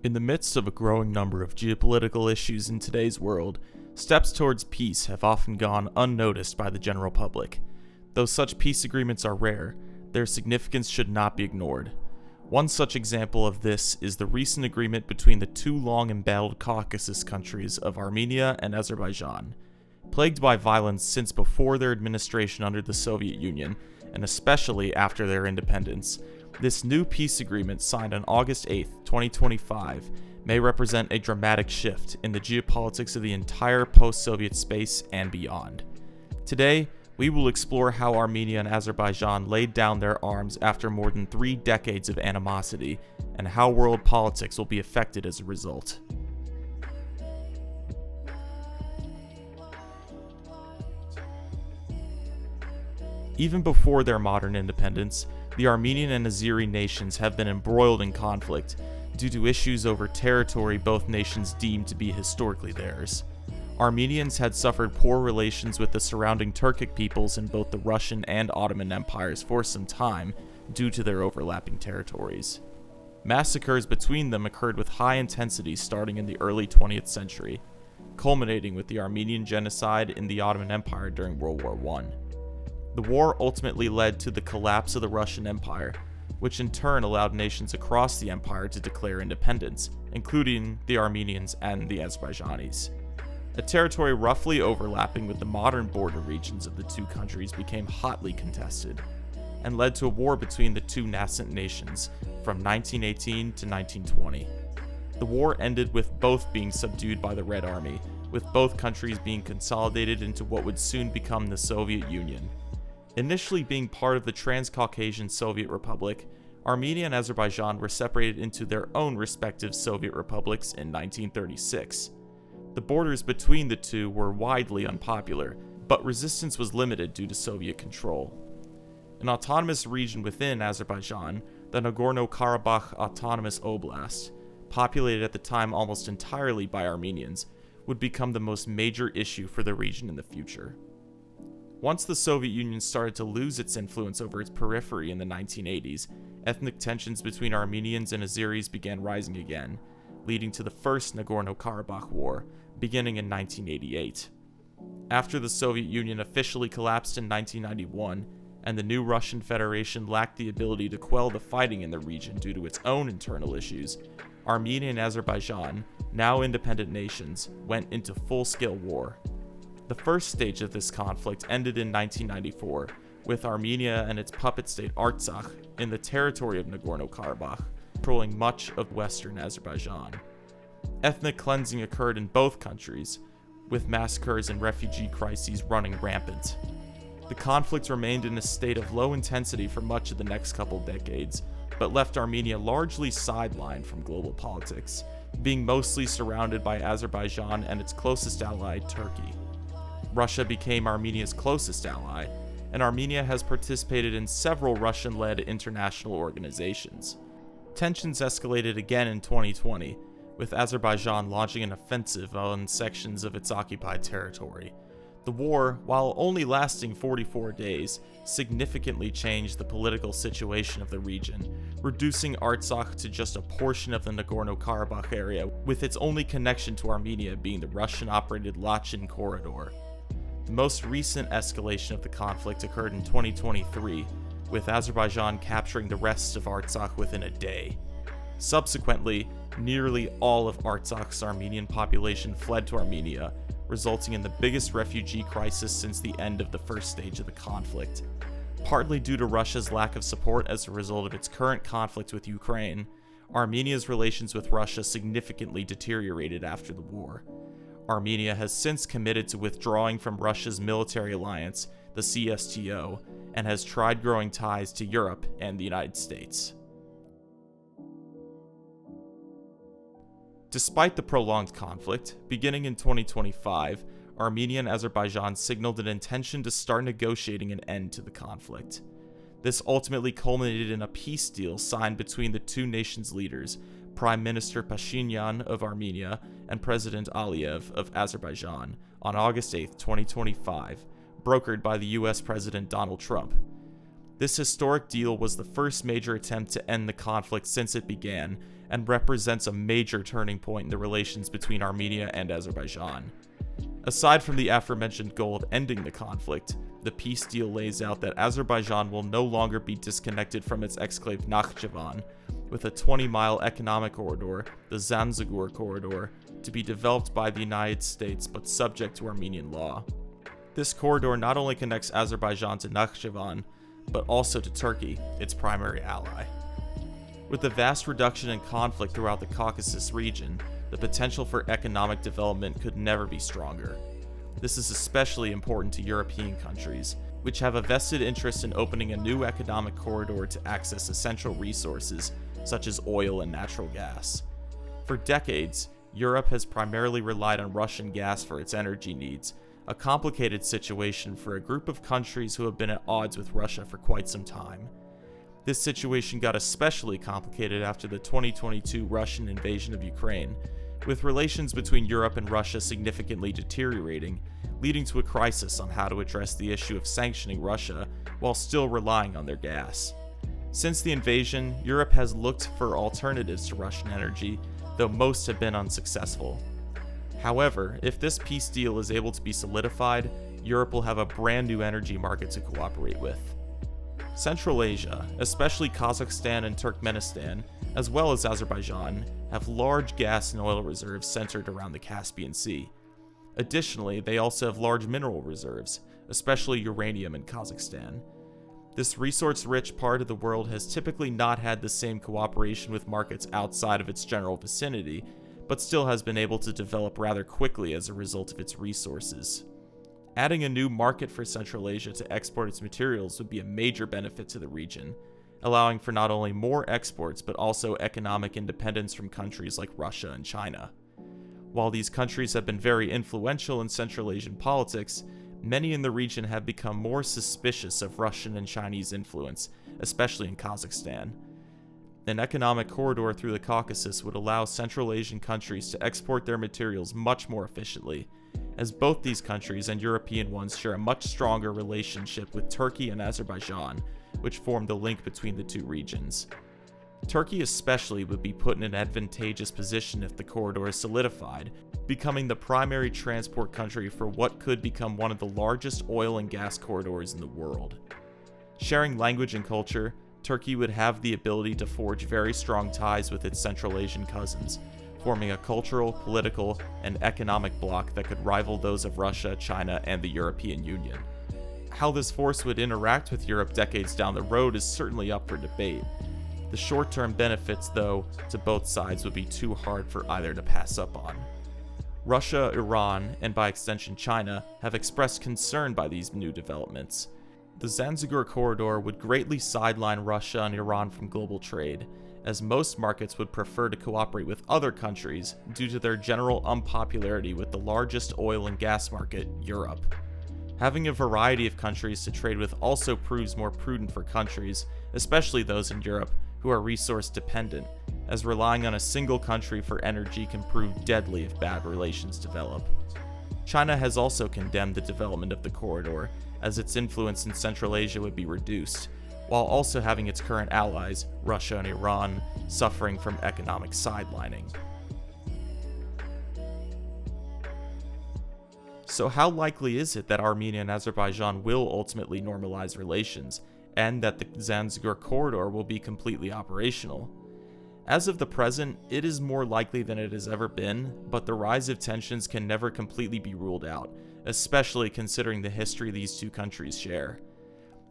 In the midst of a growing number of geopolitical issues in today's world, steps towards peace have often gone unnoticed by the general public. Though such peace agreements are rare, their significance should not be ignored. One such example of this is the recent agreement between the two long-embattled Caucasus countries of Armenia and Azerbaijan. Plagued by violence since before their administration under the Soviet Union, and especially after their independence, this new peace agreement signed on August 8, 2025, may represent a dramatic shift in the geopolitics of the entire post-Soviet space and beyond. Today, we will explore how Armenia and Azerbaijan laid down their arms after more than 3 decades of animosity, and how world politics will be affected as a result. Even before their modern independence, the Armenian and Azeri nations have been embroiled in conflict due to issues over territory both nations deemed to be historically theirs. Armenians had suffered poor relations with the surrounding Turkic peoples in both the Russian and Ottoman empires for some time due to their overlapping territories. Massacres between them occurred with high intensity starting in the early 20th century, culminating with the Armenian genocide in the Ottoman Empire during World War I. The war ultimately led to the collapse of the Russian Empire, which in turn allowed nations across the empire to declare independence, including the Armenians and the Azerbaijanis. A territory roughly overlapping with the modern border regions of the two countries became hotly contested, and led to a war between the two nascent nations from 1918 to 1920. The war ended with both being subdued by the Red Army, with both countries being consolidated into what would soon become the Soviet Union. Initially being part of the Transcaucasian Soviet Republic, Armenia and Azerbaijan were separated into their own respective Soviet republics in 1936. The borders between the two were widely unpopular, but resistance was limited due to Soviet control. An autonomous region within Azerbaijan, the Nagorno-Karabakh Autonomous Oblast, populated at the time almost entirely by Armenians, would become the most major issue for the region in the future. Once the Soviet Union started to lose its influence over its periphery in the 1980s, ethnic tensions between Armenians and Azeris began rising again, leading to the First Nagorno-Karabakh War, beginning in 1988. After the Soviet Union officially collapsed in 1991, and the new Russian Federation lacked the ability to quell the fighting in the region due to its own internal issues, Armenia and Azerbaijan, now independent nations, went into full-scale war. The first stage of this conflict ended in 1994, with Armenia and its puppet state Artsakh in the territory of Nagorno-Karabakh, controlling much of western Azerbaijan. Ethnic cleansing occurred in both countries, with massacres and refugee crises running rampant. The conflict remained in a state of low intensity for much of the next couple decades, but left Armenia largely sidelined from global politics, being mostly surrounded by Azerbaijan and its closest ally, Turkey. Russia became Armenia's closest ally, and Armenia has participated in several Russian-led international organizations. Tensions escalated again in 2020, with Azerbaijan launching an offensive on sections of its occupied territory. The war, while only lasting 44 days, significantly changed the political situation of the region, reducing Artsakh to just a portion of the Nagorno-Karabakh area, with its only connection to Armenia being the Russian-operated Lachin corridor. The most recent escalation of the conflict occurred in 2023, with Azerbaijan capturing the rest of Artsakh within a day. Subsequently, nearly all of Artsakh's Armenian population fled to Armenia, resulting in the biggest refugee crisis since the end of the first stage of the conflict. Partly due to Russia's lack of support as a result of its current conflict with Ukraine, Armenia's relations with Russia significantly deteriorated after the war. Armenia has since committed to withdrawing from Russia's military alliance, the CSTO, and has tried growing ties to Europe and the United States. Despite the prolonged conflict, beginning in 2025, Armenia and Azerbaijan signaled an intention to start negotiating an end to the conflict. This ultimately culminated in a peace deal signed between the two nations' leaders, Prime Minister Pashinyan of Armenia and President Aliyev of Azerbaijan, on August 8, 2025, brokered by the US President Donald Trump. This historic deal was the first major attempt to end the conflict since it began, and represents a major turning point in the relations between Armenia and Azerbaijan. Aside from the aforementioned goal of ending the conflict, the peace deal lays out that Azerbaijan will no longer be disconnected from its exclave Nakhchivan, with a 20-mile economic corridor, the Zanzibar corridor, to be developed by the United States but subject to Armenian law. This corridor not only connects Azerbaijan to Nakhchivan, but also to Turkey, its primary ally. With the vast reduction in conflict throughout the Caucasus region, the potential for economic development could never be stronger. This is especially important to European countries, which have a vested interest in opening a new economic corridor to access essential resources such as oil and natural gas. For decades, Europe has primarily relied on Russian gas for its energy needs, a complicated situation for a group of countries who have been at odds with Russia for quite some time. This situation got especially complicated after the 2022 Russian invasion of Ukraine, with relations between Europe and Russia significantly deteriorating, leading to a crisis on how to address the issue of sanctioning Russia while still relying on their gas. Since the invasion, Europe has looked for alternatives to Russian energy, though most have been unsuccessful. However, if this peace deal is able to be solidified, Europe will have a brand new energy market to cooperate with. Central Asia, especially Kazakhstan and Turkmenistan, as well as Azerbaijan, have large gas and oil reserves centered around the Caspian Sea. Additionally, they also have large mineral reserves, especially uranium in Kazakhstan. This resource-rich part of the world has typically not had the same cooperation with markets outside of its general vicinity, but still has been able to develop rather quickly as a result of its resources. Adding a new market for Central Asia to export its materials would be a major benefit to the region, allowing for not only more exports but also economic independence from countries like Russia and China. While these countries have been very influential in Central Asian politics, many in the region have become more suspicious of Russian and Chinese influence, especially in Kazakhstan. An economic corridor through the Caucasus would allow Central Asian countries to export their materials much more efficiently, as both these countries and European ones share a much stronger relationship with Turkey and Azerbaijan, which form the link between the two regions. Turkey especially would be put in an advantageous position if the corridor is solidified, becoming the primary transport country for what could become one of the largest oil and gas corridors in the world. Sharing language and culture, Turkey would have the ability to forge very strong ties with its Central Asian cousins, forming a cultural, political, and economic bloc that could rival those of Russia, China, and the European Union. How this force would interact with Europe decades down the road is certainly up for debate. The short-term benefits, though, to both sides would be too hard for either to pass up on. Russia, Iran, and by extension China, have expressed concern by these new developments. The Zanzibar corridor would greatly sideline Russia and Iran from global trade, as most markets would prefer to cooperate with other countries due to their general unpopularity with the largest oil and gas market, Europe. Having a variety of countries to trade with also proves more prudent for countries, especially those in Europe, who are resource dependent, as relying on a single country for energy can prove deadly if bad relations develop. China has also condemned the development of the corridor, as its influence in Central Asia would be reduced, while also having its current allies, Russia and Iran, suffering from economic sidelining. So how likely is it that Armenia and Azerbaijan will ultimately normalize relations, and that the Zanzibar corridor will be completely operational? As of the present, it is more likely than it has ever been, but the rise of tensions can never completely be ruled out, especially considering the history these two countries share.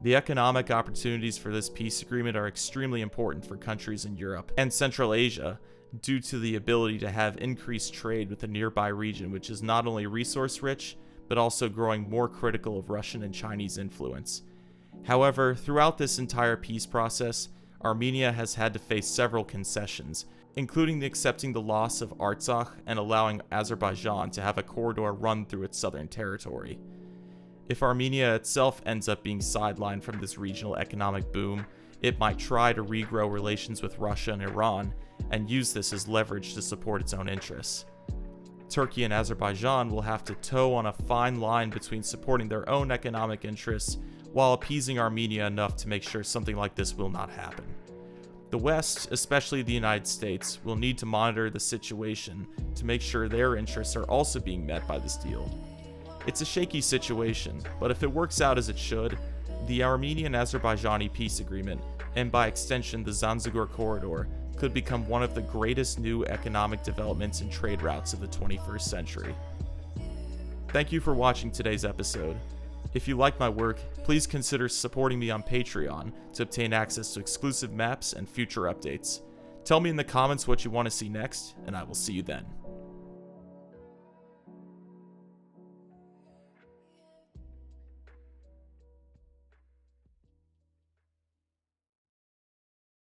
The economic opportunities for this peace agreement are extremely important for countries in Europe and Central Asia, due to the ability to have increased trade with the nearby region, which is not only resource-rich, but also growing more critical of Russian and Chinese influence. However, throughout this entire peace process, Armenia has had to face several concessions, including accepting the loss of Artsakh and allowing Azerbaijan to have a corridor run through its southern territory. If Armenia itself ends up being sidelined from this regional economic boom, it might try to regrow relations with Russia and Iran, and use this as leverage to support its own interests. Turkey and Azerbaijan will have to toe on a fine line between supporting their own economic interests while appeasing Armenia enough to make sure something like this will not happen. The West, especially the United States, will need to monitor the situation to make sure their interests are also being met by this deal. It's a shaky situation, but if it works out as it should, the Armenian-Azerbaijani peace agreement, and by extension the Zanzibar corridor, could become one of the greatest new economic developments and trade routes of the 21st century. Thank you for watching today's episode. If you like my work, please consider supporting me on Patreon to obtain access to exclusive maps and future updates. Tell me in the comments what you want to see next, and I will see you then.